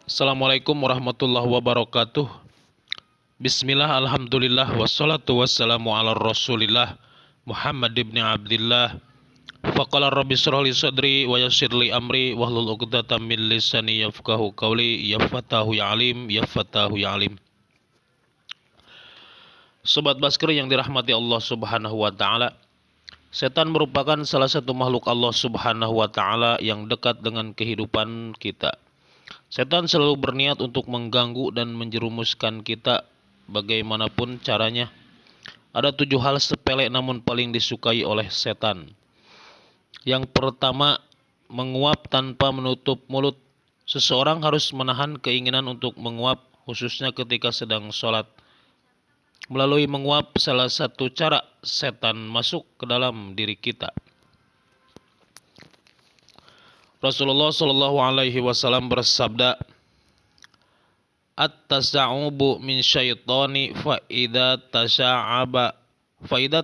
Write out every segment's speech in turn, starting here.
Assalamualaikum warahmatullahi wabarakatuh. Bismillah, alhamdulillah, wassalatu wassalamu ala rasulillah Muhammad ibn Abdillah. Faqala rabbi shrah li sadri wa yassir li amri wahlul 'uqdatam min lisani yafqahu qawli. Ya fatahu ya alim, ya fatahu ya alim. Sobat Basker yang dirahmati Allah Subhanahu wa taala, setan merupakan salah satu makhluk Allah Subhanahu wa taala yang dekat dengan kehidupan kita. Setan selalu berniat untuk mengganggu dan menjerumuskan kita bagaimanapun caranya. Ada 7 hal sepele namun paling disukai oleh setan. Yang pertama, menguap tanpa menutup mulut. Seseorang harus menahan keinginan untuk menguap, khususnya ketika sedang sholat. Melalui menguap, salah satu cara setan masuk ke dalam diri kita. Rasulullah Shallallahu Alaihi Wasallam bersabda, "At-tasa'ubu min syaitani fa'idha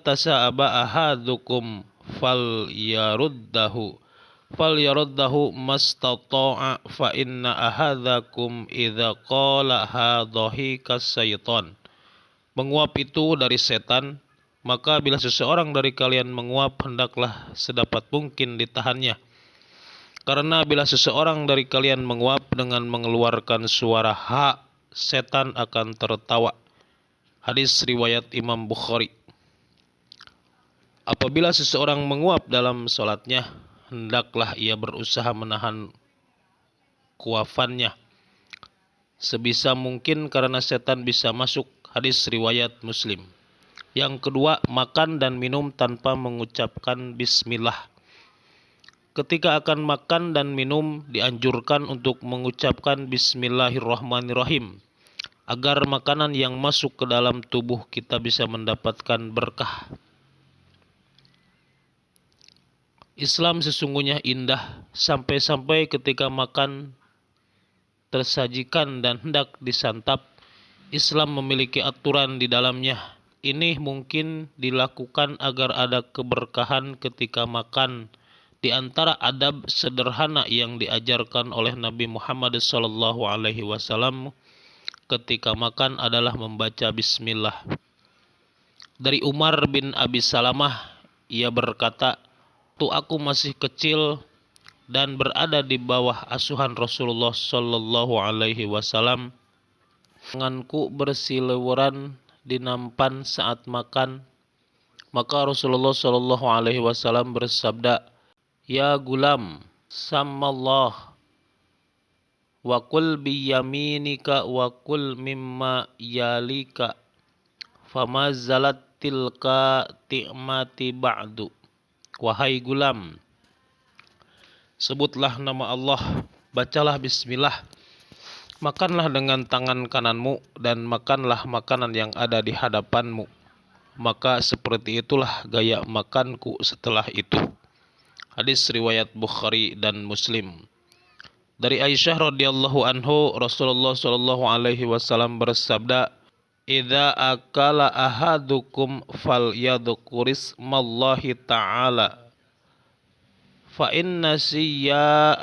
tasa'aba ahadukum falyaruddahu mastata'a fa inna ahadakum idza qala hadhahi kasyaitan." Menguap itu dari setan, maka bila seseorang dari kalian menguap, hendaklah sedapat mungkin ditahannya. Karena bila seseorang dari kalian menguap dengan mengeluarkan suara ha, setan akan tertawa. Hadis riwayat Imam Bukhari. Apabila seseorang menguap dalam sholatnya, hendaklah ia berusaha menahan kuafannya sebisa mungkin karena setan bisa masuk. Hadis riwayat Muslim. Yang kedua, makan dan minum tanpa mengucapkan bismillah. Ketika akan makan dan minum, dianjurkan untuk mengucapkan bismillahirrahmanirrahim agar makanan yang masuk ke dalam tubuh kita bisa mendapatkan berkah. Islam sesungguhnya indah, sampai-sampai ketika makan tersajikan dan hendak disantap, Islam memiliki aturan di dalamnya. Ini mungkin dilakukan agar ada keberkahan ketika makan. Di antara adab sederhana yang diajarkan oleh Nabi Muhammad SAW ketika makan adalah membaca bismillah. Dari Umar bin Abi Salamah, ia berkata, "Waktu aku masih kecil dan berada di bawah asuhan Rasulullah SAW, tanganku bersiliweran di nampan saat makan. Maka Rasulullah SAW bersabda, 'Ya gulam, sammallah wa kul biyaminika wa kul mimma yalika fama zalat tilka ti'mati ba'du.' Wahai gulam, sebutlah nama Allah, bacalah bismillah, makanlah dengan tangan kananmu dan makanlah makanan yang ada di hadapanmu. Maka seperti itulah gaya makanku setelah itu." Hadis riwayat Bukhari dan Muslim. Dari Aisyah radhiyallahu anhu, Rasulullah Shallallahu Alaihi Wasallam bersabda, "Idza akala ahadukum falyadhkurismallahi ta'ala, fa inna siya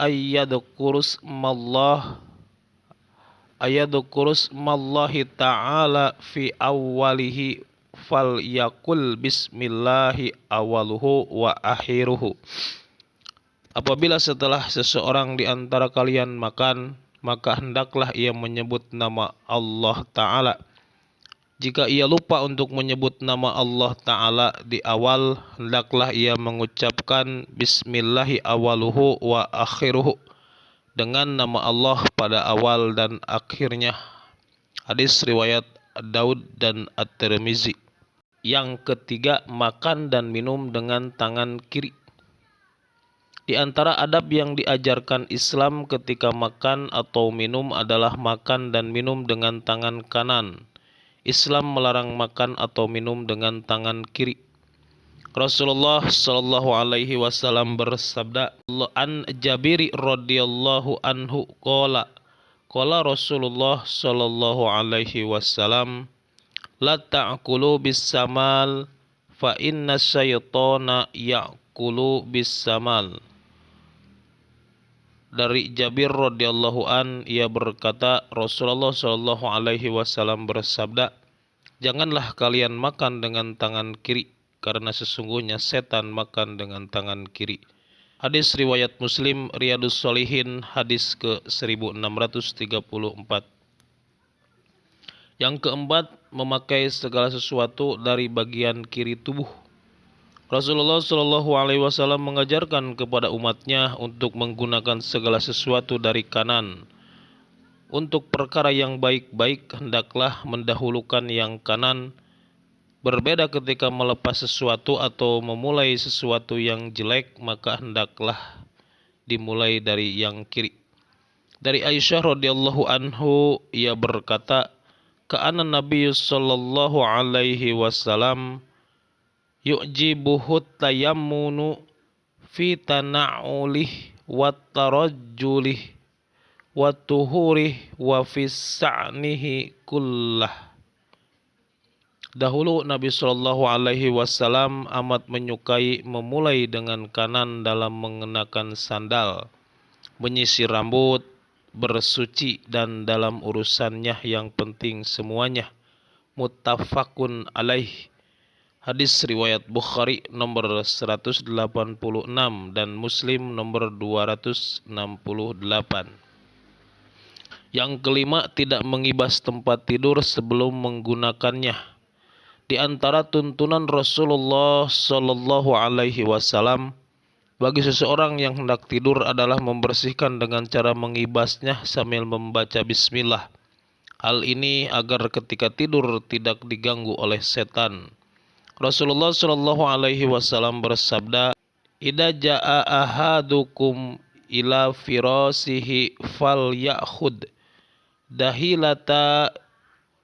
ayadhkurusmallahi ta'ala fi awwalihi falyakul bismillahi awaluhu wa akhiruhu." Apabila setelah seseorang di antara kalian makan, maka hendaklah ia menyebut nama Allah Ta'ala. Jika ia lupa untuk menyebut nama Allah Ta'ala di awal, hendaklah ia mengucapkan bismillahi awaluhu wa akhiruhu dengan nama Allah pada awal dan akhirnya. Hadis riwayat Daud dan At-Tirmizi. Yang ketiga, makan dan minum dengan tangan kiri. Di antara adab yang diajarkan Islam ketika makan atau minum adalah makan dan minum dengan tangan kanan. Islam melarang makan atau minum dengan tangan kiri. Rasulullah Shallallahu Alaihi Wasallam bersabda, "An Jabir radhiyallahu anhu qala Rasulullah Shallallahu Alaihi Wasallam, la ta'kulu bisamal fa inna syaitana ya'kulu bisamal." Dari Jabir radhiyallahu an, ia berkata, Rasulullah shallallahu alaihi wasallam bersabda, janganlah kalian makan dengan tangan kiri, karena sesungguhnya setan makan dengan tangan kiri. Hadis riwayat Muslim, Riyadus Shalihin, hadis ke-1634. Yang keempat, memakai segala sesuatu dari bagian kiri tubuh. Rasulullah Shallallahu Alaihi Wasallam mengajarkan kepada umatnya untuk menggunakan segala sesuatu dari kanan. Untuk perkara yang baik-baik hendaklah mendahulukan yang kanan. Berbeda ketika melepas sesuatu atau memulai sesuatu yang jelek, maka hendaklah dimulai dari yang kiri. Dari Aisyah radhiyallahu anhu, ia berkata, Ka'ana Nabi sallallahu alaihi wasallam yu'jibuhu tayammunu fi tana'ulih wa tarajjulih wa tuhurih wa fi sa'nihi kullah. Dahulu Nabi sallallahu alaihi wasallam amat menyukai memulai dengan kanan dalam mengenakan sandal, menyisir rambut, bersuci, dan dalam urusannya yang penting semuanya. Muttafaqun alaih. Hadis riwayat Bukhari nomor 186 dan Muslim nomor 268. Yang kelima, tidak mengibas tempat tidur sebelum menggunakannya. Di antara tuntunan Rasulullah Shallallahu Alaihi Wasallam bagi seseorang yang hendak tidur adalah membersihkan dengan cara mengibasnya sambil membaca bismillah. Hal ini agar ketika tidur tidak diganggu oleh setan. Rasulullah Shallallahu Alaihi Wasallam bersabda, "Idza jaa ahadukum ila firasihi fal ya'khud dahilata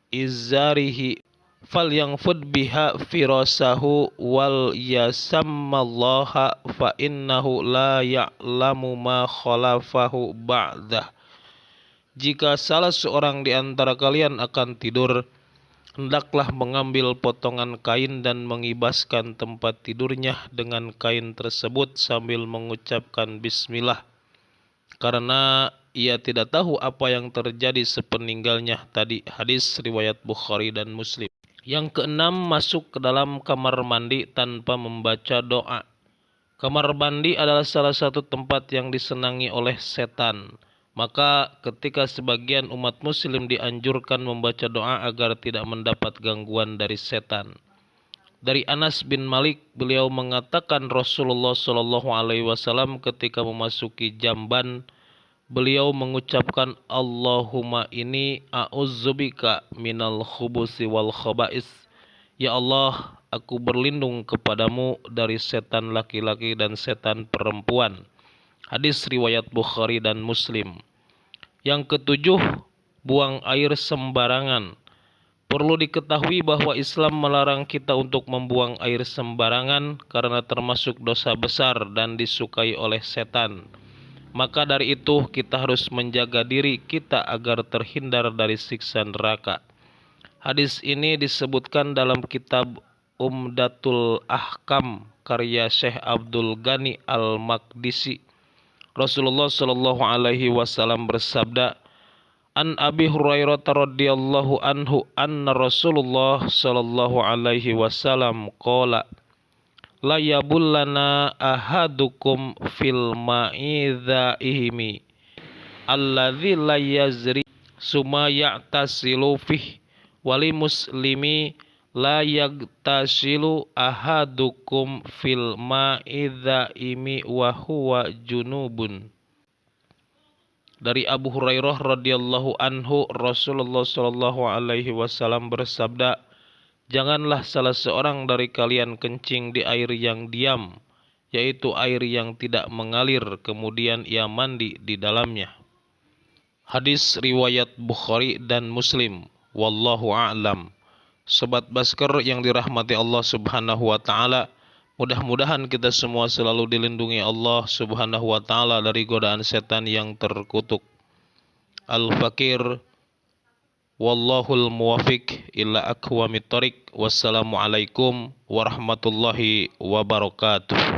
izarihi fal yanfud biha firasahu wal yasammallaha fa innahu la ya'lamu ma khalafahu ba'dah." Jika salah seorang di antara kalian akan tidur, hendaklah mengambil potongan kain dan mengibaskan tempat tidurnya dengan kain tersebut sambil mengucapkan bismillah, karena ia tidak tahu apa yang terjadi sepeninggalnya tadi. Hadis riwayat Bukhari dan Muslim. Yang keenam, masuk ke dalam kamar mandi tanpa membaca doa. Kamar mandi adalah salah satu tempat yang disenangi oleh setan. Maka ketika sebagian umat muslim dianjurkan membaca doa agar tidak mendapat gangguan dari setan. Dari Anas bin Malik, beliau mengatakan Rasulullah Shallallahu Alaihi Wasallam ketika memasuki jamban, beliau mengucapkan, Allahumma inni a'udzubika minal khubusi wal khaba'is. Ya Allah, aku berlindung kepadamu dari setan laki-laki dan setan perempuan. Hadis riwayat Bukhari dan Muslim. Yang ketujuh, buang air sembarangan. Perlu diketahui bahwa Islam melarang kita untuk membuang air sembarangan karena termasuk dosa besar dan disukai oleh setan. Maka dari itu kita harus menjaga diri kita agar terhindar dari siksa neraka. Hadis ini disebutkan dalam kitab Umdatul Ahkam karya Syekh Abdul Ghani Al-Maqdisi. Rasulullah Shallallahu Alaihi Wasallam bersabda, An Abi Hurairah radhiyallahu anhu anna Rasulullah Shallallahu Alaihi Wasallam qala la yabullana ahadukum fil ma'idhaihimi alladzi la yazri summa ya'tasilu fih wali muslimi la yagtasilu ahadukum fil ma'idhaimi wa huwa junubun. Dari Abu Hurairah radhiyallahu anhu, Rasulullah Shallallahu Alaihi Wasallam bersabda, janganlah salah seorang dari kalian kencing di air yang diam, yaitu air yang tidak mengalir, kemudian ia mandi di dalamnya. Hadis riwayat Bukhari dan Muslim. Wallahu a'lam. Sobat Basker yang dirahmati Allah Subhanahu wa taala, mudah-mudahan kita semua selalu dilindungi Allah Subhanahu wa taala dari godaan setan yang terkutuk. Al-Fakir, wallahul muwafiq ila aqwamit thoriq. Wassalamualaikum warahmatullahi wabarakatuh.